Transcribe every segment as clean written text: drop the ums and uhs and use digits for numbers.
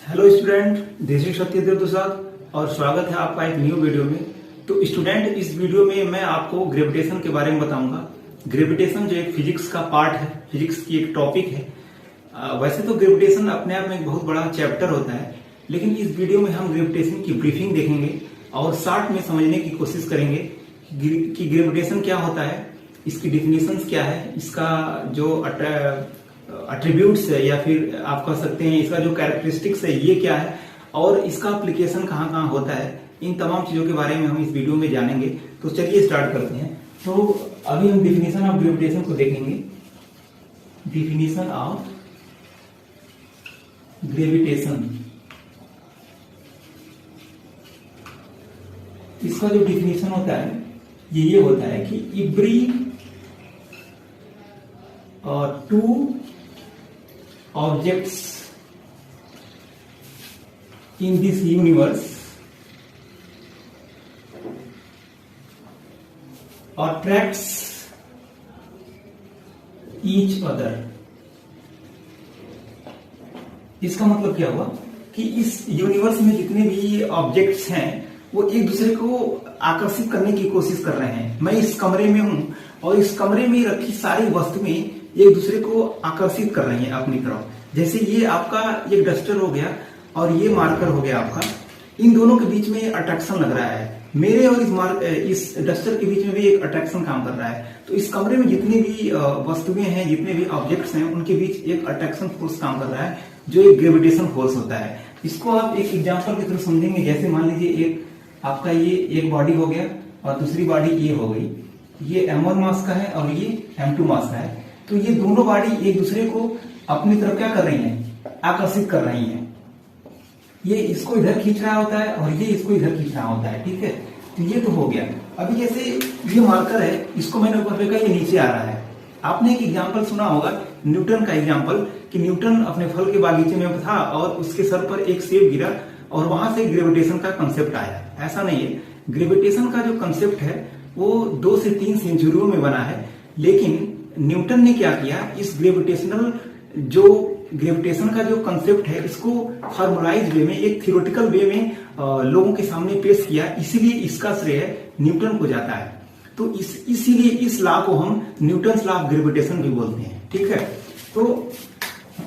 Hello student, this is Satyadev Prasad और स्वागत है आपका एक न्यू वीडियो में। तो स्टूडेंट, इस वीडियो में मैं आपको ग्रेविटेशन के बारे में बताऊंगा। ग्रेविटेशन जो एक फिजिक्स का पार्ट है, फिजिक्स की एक टॉपिक है। वैसे तो ग्रेविटेशन अपने आप में एक बहुत बड़ा चैप्टर होता है, लेकिन इस वीडियो में हम ग्रेविटेशन की ब्रीफिंग देखेंगे और शॉर्ट में समझने की कोशिश करेंगे कि ग्रेविटेशन क्या होता है, इसकी डिफिनेशंस क्या है, इसका जो एट्रीब्यूट्स है या फिर आप कह सकते हैं इसका जो कैरेक्टरिस्टिक्स है ये क्या है और इसका एप्लीकेशन कहाँ कहाँ होता है, इन तमाम चीजों के बारे में हम इस वीडियो में जानेंगे। तो चलिए स्टार्ट करते हैं। तो अभी हम डिफिनेशन ऑफ ग्रेविटेशन को देखेंगे। डिफिनेशन ऑफ ग्रेविटेशन, इसका जो डिफिनेशन होता है ये होता है कि every two objects in this universe attracts each other। इसका मतलब क्या हुआ कि इस यूनिवर्स में जितने भी ऑब्जेक्ट्स हैं वो एक दूसरे को आकर्षित करने की कोशिश कर रहे हैं। मैं इस कमरे में हूं और इस कमरे में रखी सारी वस्तुएं एक दूसरे को आकर्षित कर रही हैं अपनी तरफ। जैसे ये आपका एक डस्टर हो गया और ये मार्कर हो गया आपका, इन दोनों के बीच में अट्रैक्शन लग रहा है। मेरे और इस डस्टर के बीच में भी एक अट्रैक्शन काम कर रहा है। तो इस कमरे में जितनी भी वस्तुएं हैं, जितने भी ऑब्जेक्ट्स हैं, उनके बीच एक अट्रैक्शन फोर्स काम कर रहा है जो एक ग्रेविटेशन फोर्स होता है। इसको आप एक एग्जाम्पल की तरह समझेंगे। जैसे मान लीजिए एक आपका ये एक बॉडी हो गया और दूसरी बॉडी ये हो गई। ये m1 मास का है और ये m2 मास का है। तो ये दोनों बॉडी एक दूसरे को अपनी तरफ क्या कर रही हैं, आकर्षित कर रही हैं। ये इसको इधर खींच रहा होता है और ये इसको इधर खींच रहा होता है। ठीक है, तो ये तो हो गया। अभी जैसे ये मार्कर है, इसको मैंने ऊपर फेंका, ये नीचे आ रहा है। आपने एक एग्जाम्पल सुना होगा न्यूटन का एग्जाम्पल, कि न्यूटन अपने फल के बागीचे में था और उसके सर पर एक सेब गिरा और वहां से ग्रेविटेशन का कंसेप्ट आया। ऐसा नहीं है, ग्रेविटेशन का जो कंसेप्ट है वो 2 से 3 सेंचुरियों में बना है। लेकिन न्यूटन ने क्या किया, इस ग्रेविटेशन का जो कंसेप्ट है इसको फॉर्मुलाइज वे में, एक थियोरेटिकल वे में लोगों के सामने पेश किया। इसीलिए इसका श्रेय न्यूटन को जाता है। तो इसीलिए इस लॉ को हम न्यूटन लॉ ऑफ ग्रेविटेशन भी बोलते हैं। ठीक है, तो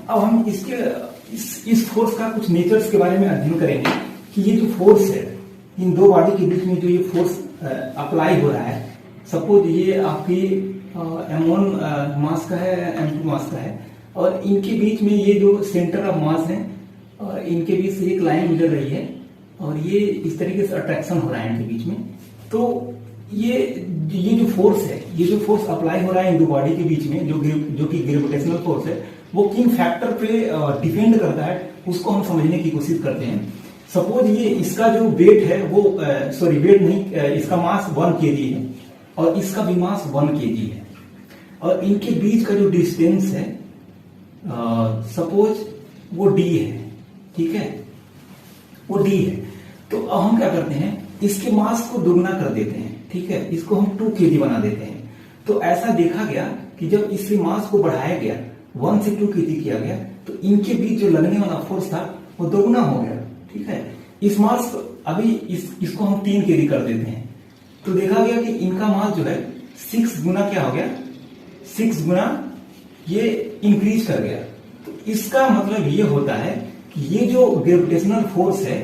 अब हम इस फोर्स का कुछ नेचर्स के बारे में अध्ययन करेंगे कि ये जो फोर्स है, इन दो बॉडी के बीच में जो ये फोर्स अप्लाई हो रहा है। सपोज ये आपकी m1 मास का है, m2 मास का है और इनके बीच में ये जो सेंटर ऑफ मास है और इनके बीच से एक लाइन गुजर रही है और ये इस तरीके से अट्रैक्शन हो रहा है इनके बीच में। तो ये जो फोर्स है, ये जो फोर्स अप्लाई हो रहा है इन दो बॉडी के बीच में, जो कि ग्रेविटेशनल फोर्स है, वो किन फैक्टर पे डिपेंड करता है उसको हम समझने की कोशिश करते हैं। सपोज ये इसका जो वेट है वो वेट नहीं, इसका मास 1 kg है और इसका भी मास 1 kg है और इनके बीच का जो डिस्टेंस है सपोज वो d है। ठीक है, वो d है। तो अब हम क्या करते हैं, इसके मास को दोगुना कर देते हैं। ठीक है, इसको हम 2 kg बना देते हैं। तो ऐसा देखा गया कि जब इसके मास को बढ़ाया गया, 1 से 2 kg किया गया, तो इनके बीच जो लगने वाला फोर्स था वो दोगुना हो गया। ठीक है, इस मास अभी इसको हम 3 kg कर देते हैं तो देखा गया कि इनका मास जो है 6 गुना क्या हो गया, 6 गुना ये इंक्रीज कर गया। तो इसका मतलब ये होता है कि ये जो ग्रेविटेशनल फोर्स है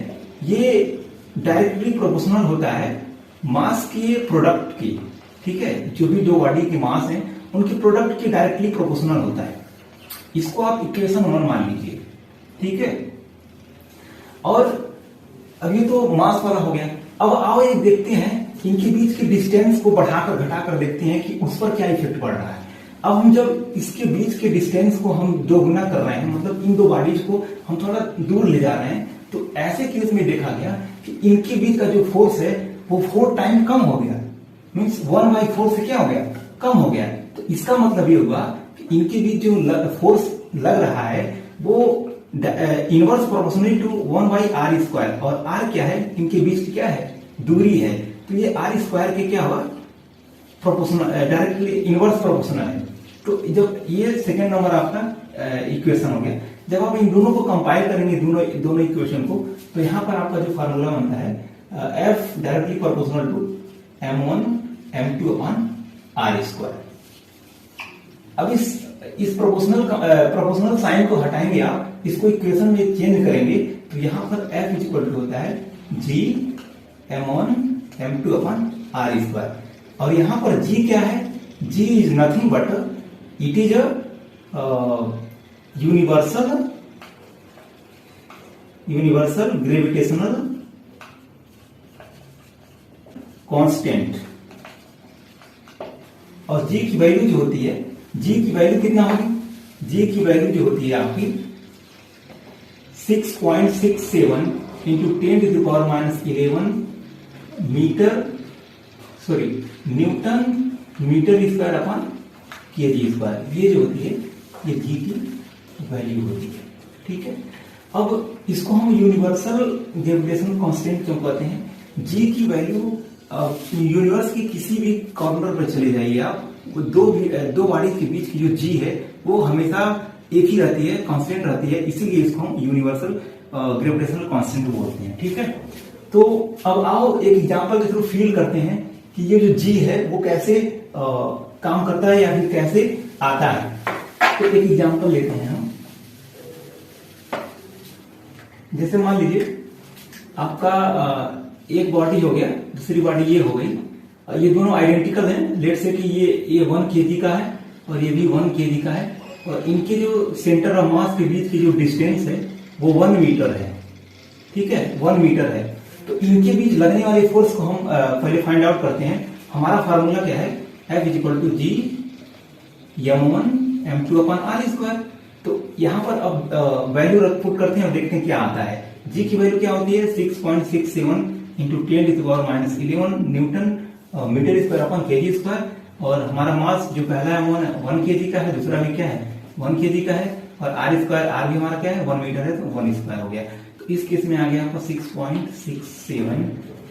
ये डायरेक्टली प्रोपोर्शनल होता है मास के प्रोडक्ट की। ठीक है, जो भी दो बॉडी के मास हैं उनके प्रोडक्ट के डायरेक्टली प्रोपोर्शनल होता है। इसको आप इक्वेशन 1 मान लीजिए। ठीक है, और अभी तो मास वाला हो गया। अब आओ ये देखते हैं इनके बीच के डिस्टेंस को बढ़ाकर घटाकर देखते हैं कि उस पर क्या इफेक्ट पड़ रहा है। अब हम जब इसके बीच के डिस्टेंस को हम दोगुना कर रहे हैं, मतलब इन दो बॉडीज को हम थोड़ा दूर ले जा रहे हैं, तो ऐसे केस में देखा गया कि इनके बीच का जो फोर्स है वो 4 टाइम कम हो गया। मीन्स 1/4 से क्या हो गया, कम हो गया। तो इसका मतलब ये हुआ कि इनके बीच जो फोर्स लग रहा है वो इनवर्स प्रोपोर्शनल टू 1/r²। और r क्या है, इनके बीच की क्या है, दूरी है। तो ये r² के क्या हुआ, प्रोपोर्शनल, डायरेक्टली इनवर्स प्रोपोर्शनल है। तो जब ये सेकेंड नंबर आपका इक्वेशन हो गया। जब आप इन दोनों को कंपाइल करेंगे दोनों इक्वेशन को, तो यहाँ पर आपका जो फार्मूला बनता है F directly proportional to M1 M2 upon R square. अब इस प्रोपोर्शनल साइन को हटाएंगे आप, इसको इक्वेशन में चेंज करेंगे, तो यहाँ पर F इक्वल टू होता है G M1 M2 upon R square. और यहाँ पर G क्या है? G is nothing but it is a universal gravitational constant. और G की वैल्यू जो होती है, G की वैल्यू कितना होगी? G की वैल्यू जो होती है आपकी 6.67 into 10⁻11 newton metre square upon KG square. ये जो होती है ये G की वैल्यू होती है, ठीक है। अब इसको हम यूनिवर्सल ग्रेविटेशनल कांस्टेंट क्यों कहते हैं? G की वैल्यू यूनिवर्स के किसी भी कॉर्नर पर चले जाइए आप, दो बॉडी के बीच की जो G है वो हमेशा एक ही रहती है, कांस्टेंट रहती है, इसीलिए इसको हम यूनिवर्सल ग्रेविटेशनल कांस्टेंट बोलते हैं, ठीक है। तो अब आओ एक एग्जांपल के थ्रू फील करते हैं कि ये जो G है वो कैसे काम करता है या फिर कैसे आता है। तो एक एग्जांपल लेते हैं हम। जैसे मान लीजिए आपका एक बॉडी हो गया, दूसरी बॉडी ये हो गई, ये दोनों आइडेंटिकल हैं। लेट से कि ये 1 kg का है और ये भी 1 kg का है, और इनके जो सेंटर ऑफ मास के बीच की जो डिस्टेंस है वो 1 मीटर है, ठीक है, 1 मीटर है। तो इनके बीच लगने वाले फोर्स को हम पहले फाइंड आउट करते हैं। हमारा फार्मूला क्या है? F is equal to G M1 M2 upon R square. तो यहाँ पर अब वैल्यू पुट करते हैं और देखते हैं क्या आता है। G की वैल्यू क्या होती है? 6.67 into 10⁻11 newton metre square upon KG square. और हमारा मास जो पहला है 1 kg का है, दूसरा भी क्या है? 1 kg का है, और R स्क्वायर, R भी हमारा क्या है? 1 मीटर है, तो 1 स्क्वायर हो गया। तो इस केस में आ गया आपका 6.67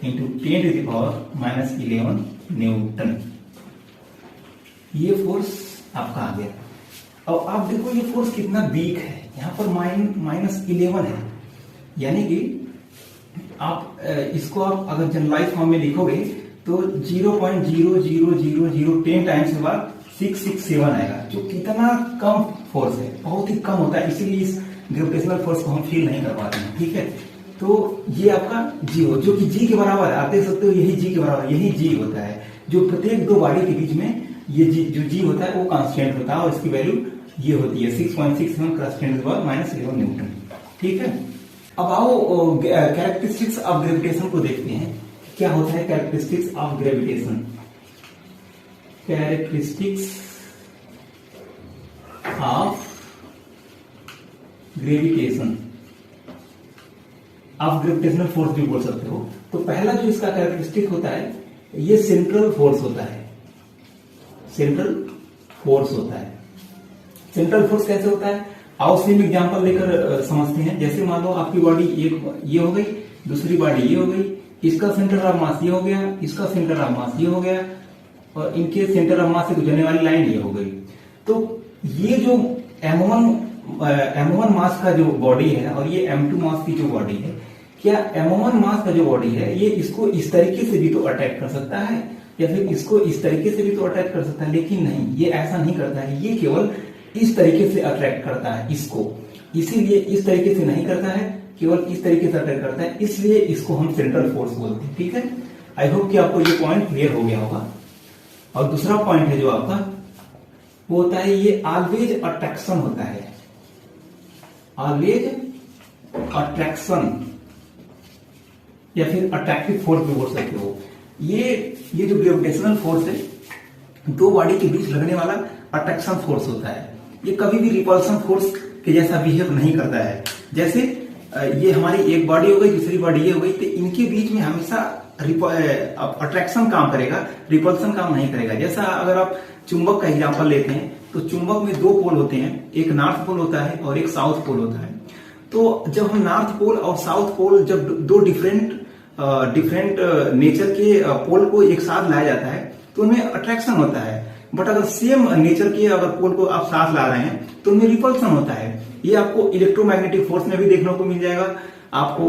इंटू 10⁻11 न्यूटन। ये फोर्स आपका आ गया। अब आप देखो ये फोर्स कितना वीक है, यहाँ पर -11 है, यानी कि आप इसको आप अगर जनरलाइज फॉर्म में लिखोगे तो 0.00010 टाइम्स के बाद 667 आएगा, जो कितना कम फोर्स है, बहुत ही कम होता है। इसीलिए इस ग्रेविटेशनल फोर्स को हम फील नहीं कर पाते हैं, ठीक है। तो ये आपका G हो, जो कि G के बराबर है। आप देख सकते हो यही G के बराबर, यही G होता है, जो प्रत्येक दो बॉडी के बीच में ये जो G होता है वो कांस्टेंट होता है, और इसकी वैल्यू ये होती है 6.67 कांस्टेंट के बाद -11 न्यूटन, ठीक है। अब आओ कैरेक्टरिस्टिक्स ऑफ ग्रेविटेशन को देखते हैं। क्या होता है characteristics of gravitation? Characteristics of gravitation, आप ग्रेविटेशनल फोर्स भी बोल सकते हो। तो पहला जो इसका कैरेक्टरिस्टिक होता है ये सेंट्रल फोर्स होता है। सेंट्रल फोर्स होता है। सेंट्रल फोर्स कैसे होता है? आओ सेम एग्जांपल लेकर समझते हैं। जैसे मान लो आपकी बॉडी एक ये हो गई, दूसरी बॉडी ये हो गई, इसका सेंटर ऑफ मास ये हो गया, इसका सेंटर ऑफ मास ये हो गया, और इनके सेंटर ऑफ मास से गुजरने वाली लाइन ये हो गई। तो ये जो M1 मास का जो बॉडी है और ये M2 मास की जो बॉडी है, क्या M1 मास का जो बॉडी है ये इसको इस तरीके से भी तो अटैक कर सकता है, या फिर इसको इस तरीके से भी तो अटैक कर सकता है, लेकिन नहीं, ये ऐसा नहीं करता है। ये केवल इस तरीके से अट्रैक्ट करता है इसको, इसीलिए इस तरीके से नहीं करता है, केवल इस तरीके से अट्रैक्ट करता है, इसलिए इसको हम सेंट्रल फोर्स बोलते हैं, ठीक है। आई होप कि आपको ये पॉइंट क्लियर हो गया होगा। और दूसरा पॉइंट है जो आपका वो होता है ये ऑलवेज अट्रैक्शन होता है। ऑलवेज अट्रैक्शन या फिर अट्रैक्टिव फोर्स भी बोल सकते हो। ये जो ग्रेविटेशनल फोर्स है, दो बॉडी के बीच लगने वाला अट्रैक्शन फोर्स होता है। ये कभी भी रिपल्सन फोर्स के जैसा बिहेव नहीं करता है। जैसे ये हमारी एक बॉडी हो गई, दूसरी बॉडी ये हो गई, तो इनके बीच में हमेशा अट्रैक्शन काम करेगा, रिपल्सन काम नहीं करेगा। जैसा अगर आप चुंबक का एग्जांपल लेते हैं तो चुंबक में दो पोल होते हैं, एक नॉर्थ पोल होता है और एक साउथ पोल होता है। तो जब हम नॉर्थ पोल और साउथ पोल, जब दो डिफरेंट नेचर के पोल को एक साथ लाया जाता है तो उनमें अट्रैक्शन होता है। बट अगर सेम नेचर के अगर पोल को आप साथ ला रहे हैं तो उनमें रिपल्सन होता है। ये आपको इलेक्ट्रोमैग्नेटिक फोर्स में भी देखने को मिल जाएगा, आपको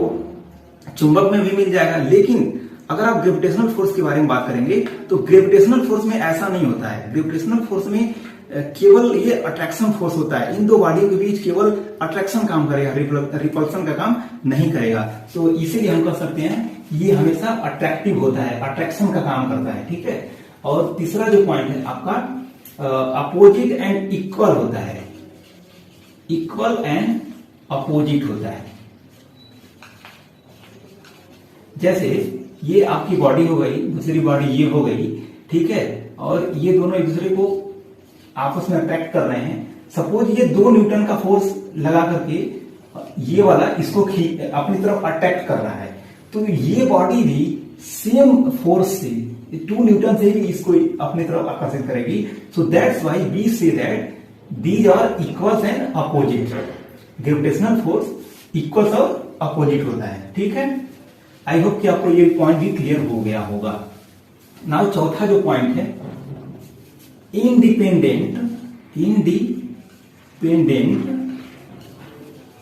चुंबक में भी मिल जाएगा। लेकिन अगर आप ग्रेविटेशनल फोर्स के बारे में बात करेंगे तो ग्रेविटेशनल फोर्स में ऐसा नहीं होता है। ग्रेविटेशनल फोर्स में केवल ये अट्रैक्शन फोर्स होता है, इन दो बॉडियों के बीच केवल अट्रैक्शन काम करेगा, रिपल्सन का काम नहीं करेगा। तो इसीलिए हम कह सकते हैं ये हमेशा अट्रैक्टिव होता है, अट्रैक्शन का काम करता है, ठीक है। और तीसरा जो पॉइंट है आपका अपोजिट एंड इक्वल होता है, इक्वल एंड अपोजिट होता है। जैसे ये आपकी बॉडी हो गई, दूसरी बॉडी ये हो गई, ठीक है, और ये दोनों एक दूसरे को आपस में अट्रैक्ट कर रहे हैं। सपोज ये 2 न्यूटन का फोर्स लगा करके ये वाला इसको अपनी तरफ अट्रैक्ट कर रहा है, तो ये बॉडी भी सेम फोर्स से 2 न्यूटन से भी इसको अपनी तरफ आकर्षित करेगी। So that's why we say that these are equals and opposite. Gravitational force equals और अपोजिट होता है, ठीक है। आई होप कि आपको ये पॉइंट भी क्लियर हो गया होगा। नाउ चौथा जो पॉइंट है इंडिपेंडेंट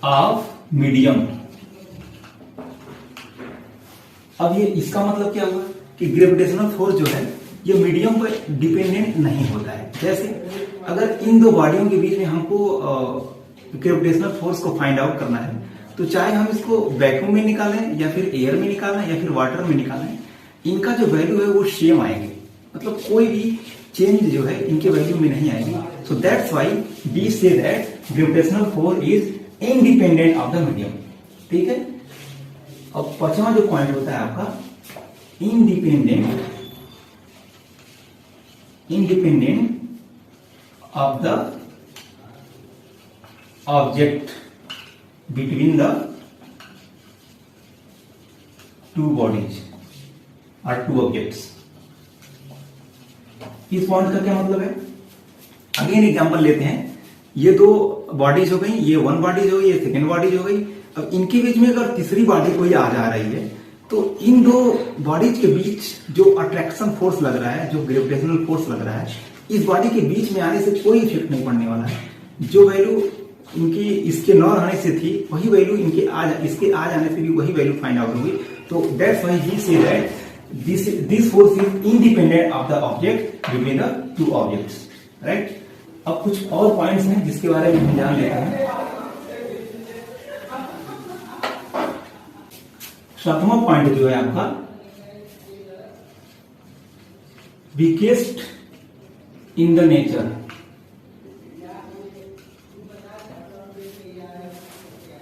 ऑफ मीडियम। अब ये इसका मतलब क्या हुआ कि ग्रेविटेशनल फोर्स जो है ये मीडियम पर डिपेंडेंट नहीं होता है। जैसे अगर इन दो बॉडियों के बीच में हमको ग्रेविटेशनल फोर्स को फाइंड आउट करना है, तो चाहे हम इसको वैक्यूम में निकालें या फिर एयर में निकालें या फिर वाटर में निकालें, इनका जो वैल्यू है वो सेम आएगी, मतलब कोई भी चेंज जो है इनके वैल्यू में नहीं आएगी। So that's why we say that gravitational force is independent of the medium, ठीक है। अब पांचवा जो पॉइंट होता है आपका independent of the object between the 2 bodies और 2 ऑब्जेक्ट्स। इस पॉइंट का क्या मतलब है? अगेन एग्जांपल लेते हैं, ये 2 बॉडीज हो गई, ये 1 बॉडीज हो गई, ये सेकेंड बॉडीज हो गई। अब इनके बीच में अगर तीसरी बॉडी कोई आ जा रही है, तो इन 2 बॉडीज के बीच जो अट्रैक्शन फोर्स लग रहा है, जो ग्रेविटेशनल फोर्स लग रहा है, इस बॉडी के बीच में आने से कोई इफेक्ट नहीं पड़ने वाला है। जो वैल्यू इनकी इसके न रहने से थी, वही वैल्यू इसके आ जाने से भी वही वैल्यू फाइंड आउट होगी। तो that's why we say that this force is independent of the object between the 2 objects, right? अब कुछ और पॉइंट्स हैं जिसके बारे में हम जान लेते हैं। 7वां पॉइंट जो है आपका वीकेस्ट इन द नेचर।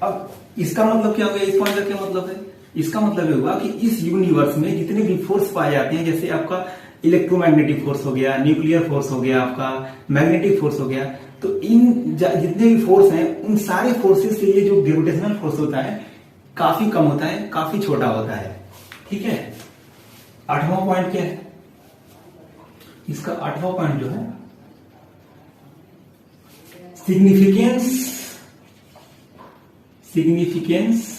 अब इसका मतलब क्या हो गया? इस पॉइंट का क्या मतलब है? इसका मतलब ये हुआ कि इस यूनिवर्स में जितने भी फोर्स पाए जाते हैं, जैसे आपका इलेक्ट्रोमैग्नेटिक फोर्स हो गया, न्यूक्लियर फोर्स हो गया, आपका मैग्नेटिक फोर्स हो गया, तो इन जितने भी फोर्स हैं उन सारे फोर्सेस से ये जो ग्रेविटेशनल फोर्स होता है काफी कम होता है, काफी छोटा होता है, ठीक है। 8वां पॉइंट क्या है? इसका 8वां पॉइंट जो है significance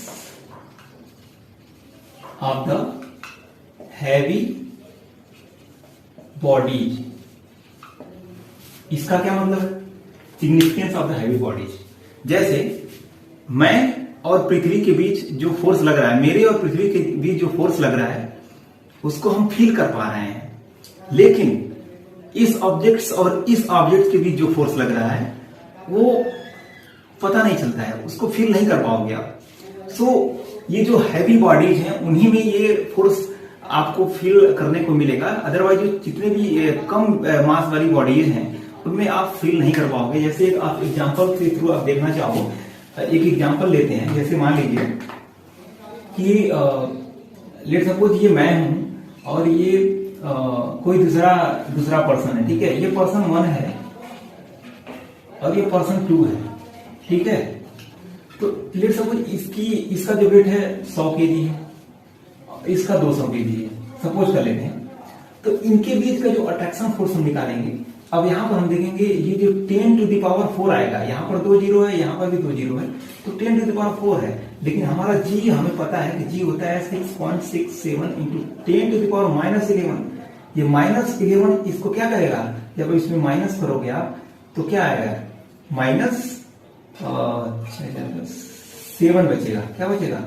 of the heavy bodies. इसका क्या मतलब है? Significance of the heavy bodies. जैसे मैं और पृथ्वी के बीच जो फोर्स लग रहा है, मेरे और पृथ्वी के बीच जो फोर्स लग रहा है उसको हम फील कर पा रहे हैं, लेकिन इस ऑब्जेक्ट्स और इस ऑब्जेक्ट के बीच जो फोर्स लग रहा है वो पता नहीं चलता है, उसको फील नहीं कर पाओगे आप। सो ये जो हैवी बॉडीज हैं उन्हीं में ये फोर्स आपको फील करने को मिलेगा। अदरवाइज जो जितने भी कम मास वाली बॉडीज हैं उनमें आप फील नहीं कर पाओगे। जैसे एक आप एग्जांपल के थ्रू आप देखना चाहो, एक एग्जांपल लेते हैं। जैसे मान लीजिए कि लेट सपोज ये मैं हूं और ये कोई दूसरा पर्सन है, ठीक है। ये पर्सन 1 है और ये पर्सन 2 है, ठीक है। तो लेट सपोज इसका जो वेट है 100 केजी है, इसका 200 केजी है, सपोज कर लेते हैं। तो इनके बीच का जो अट्रैक्शन फोर्स हम निकालेंगे, अब यहां पर हम देखेंगे ये जो 10 टू द पावर 4 आएगा, यहां पर 2 जीरो है, यहां पर भी 2 जीरो है, तो 10 टू द पावर 4 है। लेकिन हमारा जी हमें पता है कि जी होता है 6.67 इंटू 10 टू द पावर -11। ये -11 इसको क्या करेगा? जब इसमें माइनस करोगे आप तो क्या आएगा? -7 बचेगा। क्या बचेगा?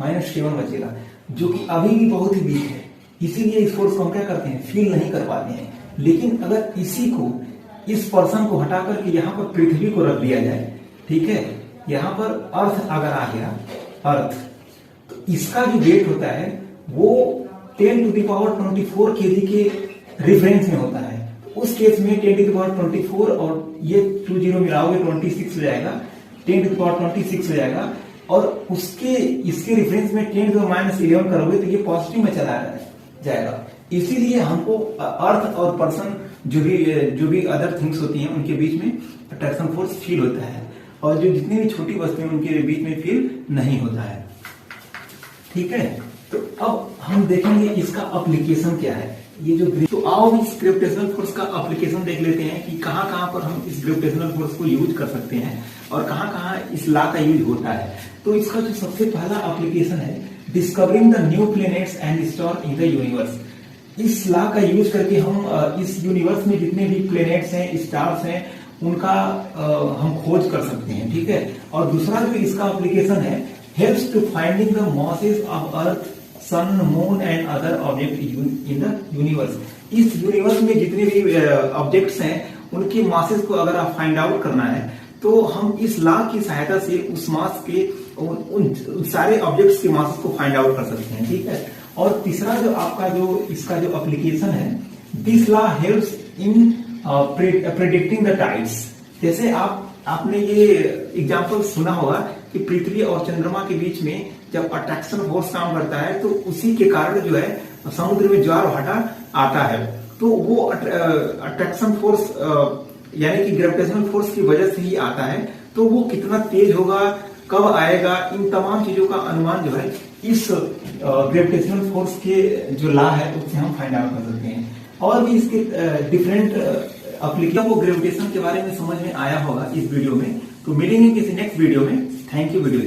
-7 बचेगा, जो कि अभी भी बहुत ही वीक है। इसीलिए इस फोर्स को हम क्या करते हैं, फील नहीं कर पाते हैं। लेकिन अगर इसी को, इस पर्सन को हटा करके यहाँ पर पृथ्वी को रख दिया जाए, ठीक है, यहाँ पर अर्थ अगर आ गया, अर्थ, तो इसका जो वेट होता है वो 10⁻24 kg के रेफरेंस में होता है। उस केस में 10⁻24 और ये 20 मिलाओगे 26 हो जाएगा, 10⁻26 हो जाएगा। और उसके इसके रेफरेंस में 10⁻11 करोगे तो ये पॉजिटिव में चला जाएगा। इसीलिए हमको अर्थ और पर्सन जो भी अदर थिंग्स होती हैं उनके बीच में अट्रैक्शन फोर्स फील होता है, और जो जितनी भी छोटी वस्तुएं उनके बीच में फील नहीं होता है। ठीक है, तो अब हम देखेंगे इसका एप्लीकेशन क्या है। ये जो तो आओ इस ग्रेविटेशनल फोर्स का एप्लीकेशन देख लेते हैं कि कहां कहां पर हम इस ग्रेविटेशनल फोर्स को यूज कर सकते हैं और कहां कहां इस लॉ का यूज होता है। तो इसका जो सबसे पहला एप्लीकेशन है, discovering the new planets and star in the universe. इस लॉ का यूज करके हम इस यूनिवर्स में जितने भी प्लैनेट्स हैं, स्टार्स हैं, उनका हम खोज कर सकते हैं। ठीक है, और दूसरा जो इसका एप्लीकेशन है, helps to finding the masses of earth, sun, moon and other object in the universe. इस यूनिवर्स में जितने भी ऑब्जेक्ट्स हैं उनकी मासेस को अगर आप फाइंड आउट करना है तो हम इस लॉ की सहायता से उस मास के उन सारे ऑब्जेक्ट्स के मासेस को फाइंड आउट कर सकते हैं। ठीक है, और तीसरा जो आपका जो इसका जो एप्लीकेशन है, this law helps in predicting the tides. जैसे आपने ये एग्जांपल सुना होगा कि पृथ्वी और चंद्रमा के बीच में जब अट्रैक्शन फोर्स काम करता है तो उसी के कारण जो है समुद्र में ज्वार भाटा आता है। तो वो अट्रैक्शन फोर्स यानी कि ग्रेविटेशनल फोर्स की वजह से ही आता है। तो वो कितना तेज होगा, कब आएगा, इन तमाम चीजों का अनुमान जो है इस ग्रेविटेशनल फोर्स के जो लॉ है उससे हम फाइंड आउट कर सकते हैं। और भी इसके डिफरेंट एप्लीकेशन को ग्रेविटेशन के बारे में समझ में आया होगा इस वीडियो में। तो मिलेंगे किसी नेक्स्ट वीडियो में। Thank you video